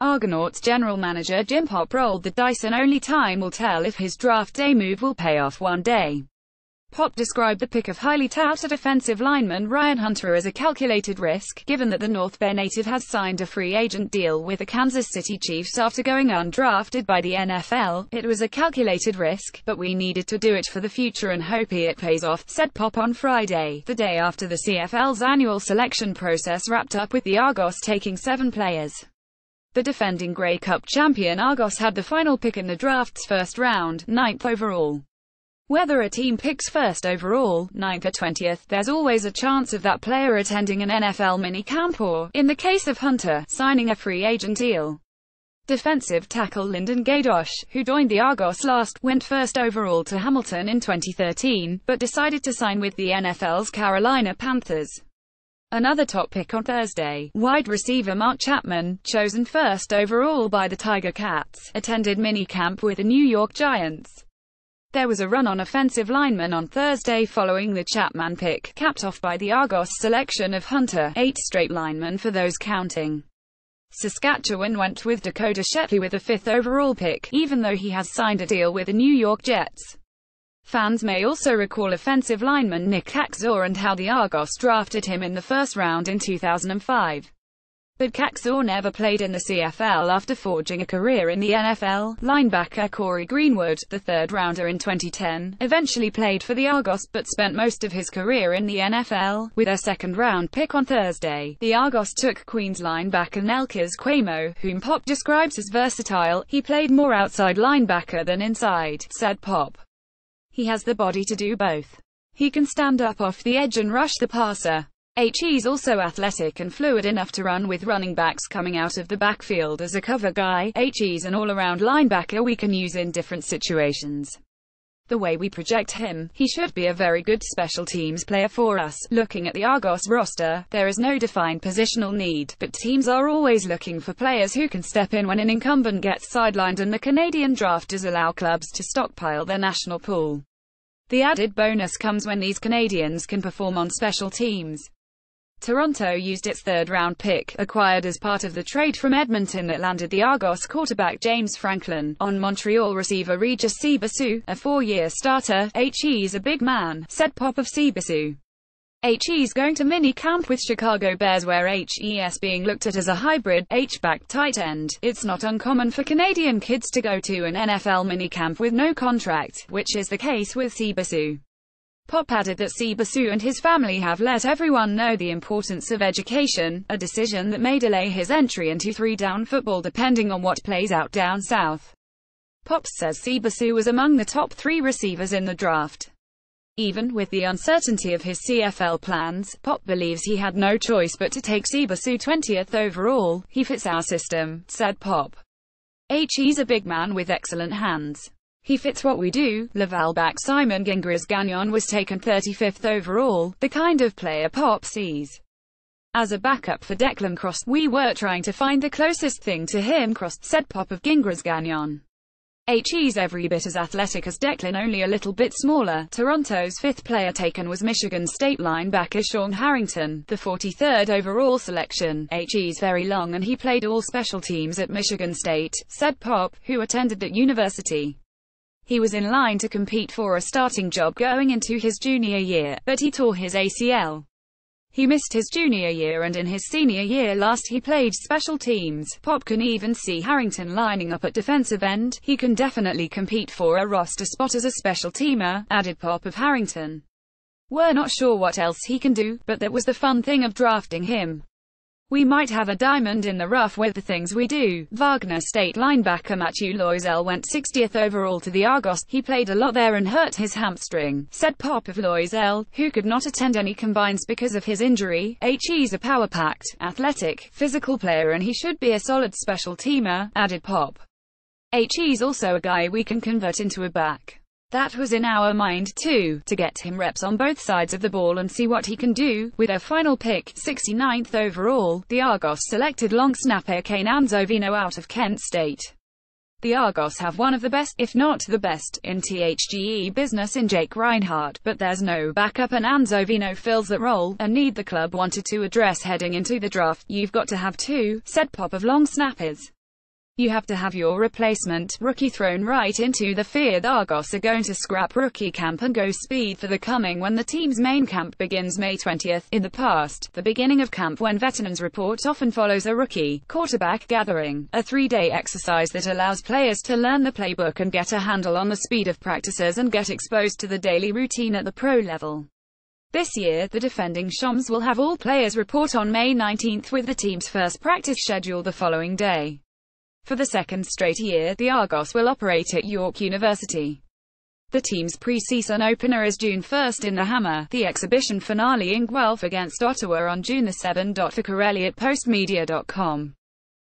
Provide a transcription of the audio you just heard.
Argonauts general manager Jim Popp rolled the dice, and only time will tell if his draft day move will pay off one day. Popp described the pick of highly touted offensive lineman Ryan Hunter as a calculated risk, given that the North Bay native has signed a free agent deal with the Kansas City Chiefs after going undrafted by the NFL. It was a calculated risk, but we needed to do it for the future and hope it pays off, said Popp on Friday, the day after the CFL's annual selection process wrapped up with the Argos taking 7 players. The defending Grey Cup champion Argos had the final pick in the draft's first round, 9th overall. Whether a team picks first overall, 9th or 20th, there's always a chance of that player attending an NFL minicamp or, in the case of Hunter, signing a free agent deal. Defensive tackle Lyndon Gadosh, who joined the Argos last, went first overall to Hamilton in 2013, but decided to sign with the NFL's Carolina Panthers. Another top pick on Thursday, wide receiver Mark Chapman, chosen first overall by the Tiger Cats, attended minicamp with the New York Giants. There was a run on offensive linemen on Thursday following the Chapman pick, capped off by the Argos selection of Hunter, 8 straight linemen for those counting. Saskatchewan went with Dakota Shetley with the 5th overall pick, even though he has signed a deal with the New York Jets. Fans may also recall offensive lineman Nick Kaczor and how the Argos drafted him in the first round in 2005. But Kaczor never played in the CFL after forging a career in the NFL. Linebacker Corey Greenwood, the third-rounder in 2010, eventually played for the Argos but spent most of his career in the NFL. With their second-round pick on Thursday, the Argos took Queens linebacker Nelkis Quamo, whom Popp describes as versatile. He played more outside linebacker than inside, said Popp. He has the body to do both. He can stand up off the edge and rush the passer. He's also athletic and fluid enough to run with running backs coming out of the backfield as a cover guy. He's an all-around linebacker we can use in different situations. The way we project him, he should be a very good special teams player for us. Looking at the Argos roster, there is no defined positional need, but teams are always looking for players who can step in when an incumbent gets sidelined, and the Canadian draft does allow clubs to stockpile their national pool. The added bonus comes when these Canadians can perform on special teams. Toronto used its third-round pick, acquired as part of the trade from Edmonton that landed the Argos quarterback James Franklin, on Montreal receiver Regis Sibasu, a 4-year starter. He's a big man, said Popp of Sibasu. He's going to mini-camp with Chicago Bears, where He's being looked at as a hybrid H-back tight end. It's not uncommon for Canadian kids to go to an NFL mini-camp with no contract, which is the case with Sibasu. Popp added that Sibasu and his family have let everyone know the importance of education, a decision that may delay his entry into 3-down football depending on what plays out down south. Popp says Sibasu was among the top 3 receivers in the draft. Even with the uncertainty of his CFL plans, Popp believes he had no choice but to take Sibasu 20th overall. He fits our system, said Popp. He's a big man with excellent hands. He fits what we do. Laval back Simon Gingras Gagnon was taken 35th overall, the kind of player Popp sees as a backup for Declan Cross. We were trying to find the closest thing to him, Cross, said Popp of Gingras Gagnon. He's every bit as athletic as Declan, only a little bit smaller. Toronto's 5th player taken was Michigan State linebacker Sean Harrington, the 43rd overall selection. He's very long and he played all special teams at Michigan State, said Popp, who attended that university. He was in line to compete for a starting job going into his junior year, but he tore his ACL. He missed his junior year, and in his senior year last he played special teams. Popp can even see Harrington lining up at defensive end. He can definitely compete for a roster spot as a special teamer, added Popp of Harrington. We're not sure what else he can do, but that was the fun thing of drafting him. We might have a diamond in the rough with the things we do. Wagner State linebacker Matthew Loisel went 60th overall to the Argos. He played a lot there and hurt his hamstring, said Popp of Loisel, who could not attend any combines because of his injury. He's a power-packed, athletic, physical player and he should be a solid special teamer, added Popp. He's also a guy we can convert into a back. That was in our mind too, to get him reps on both sides of the ball and see what he can do. With their final pick, 69th overall, the Argos selected long snapper Kane Anzovino out of Kent State. The Argos have one of the best, if not the best, in THGE business in Jake Reinhardt, but there's no backup and Anzovino fills that role, a need the club wanted to address heading into the draft. You've got to have 2, said Popp of long snappers. You have to have your replacement rookie thrown right into the fear. The Argos are going to scrap rookie camp and go speed for the coming when the team's main camp begins May 20th. In the past, the beginning of camp when veterans report often follows a rookie quarterback gathering, a 3-day exercise that allows players to learn the playbook and get a handle on the speed of practices and get exposed to the daily routine at the pro level. This year, the defending champs will have all players report on May 19th with the team's first practice scheduled the following day. For the second straight year, the Argos will operate at York University. The team's pre-season opener is June 1st in the Hammer, the exhibition finale in Guelph against Ottawa on June 7. For Corelli at postmedia.com.